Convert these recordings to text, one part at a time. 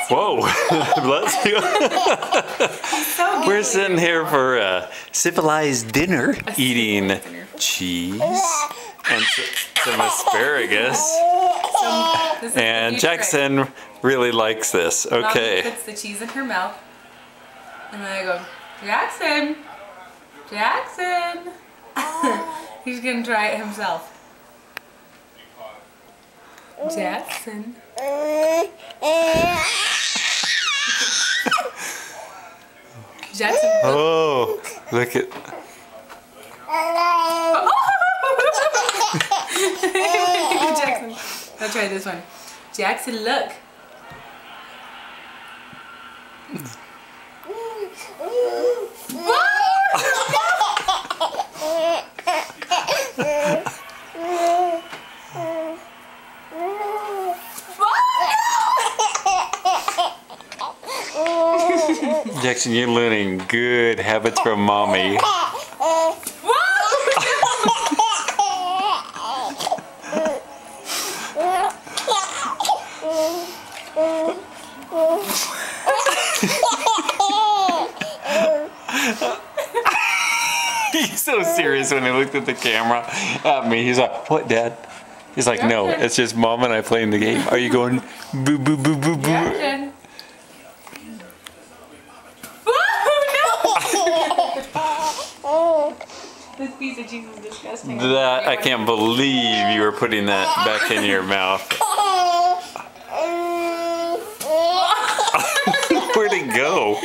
Whoa, bless you. So We're sitting here for a civilized dinner, eating cheese and some asparagus. And Jackson really likes this. Okay. Mommy puts the cheese in her mouth, and then I go, Jackson, Jackson. He's gonna try it himself. Jackson. Jackson. Oh, look at. Jackson. I'll try this one. Jackson, look. Jackson, you're learning good habits from mommy. He's so serious when he looked at the camera at me. He's like, "What, Dad?" He's like, "No, it's just Mom and I playing the game." Are you going boo boo boo boo boo? Jackson. This piece of cheese is disgusting. That I can't believe you were putting that back in your mouth. Where'd it go?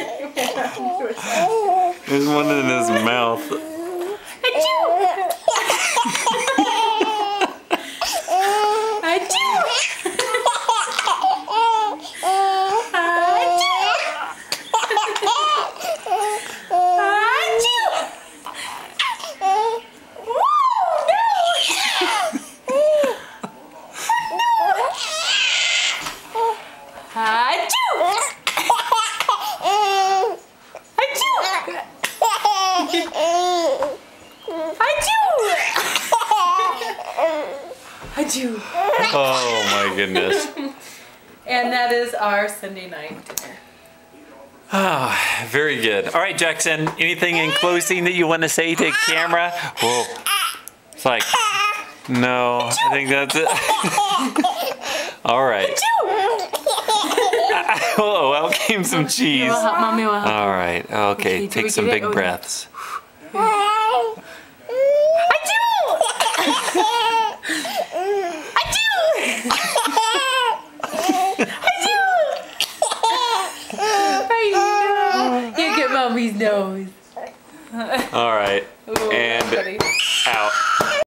There's one in his mouth. Oh my goodness. And that is our Sunday night dinner. Oh, very good. All right, Jackson, anything in closing that you want to say to camera? Whoa. It's like, no, I think that's it. All right. Oh, out came some cheese. Mommy will help. All right. Okay, take some big breaths. You get Mommy's nose. All right.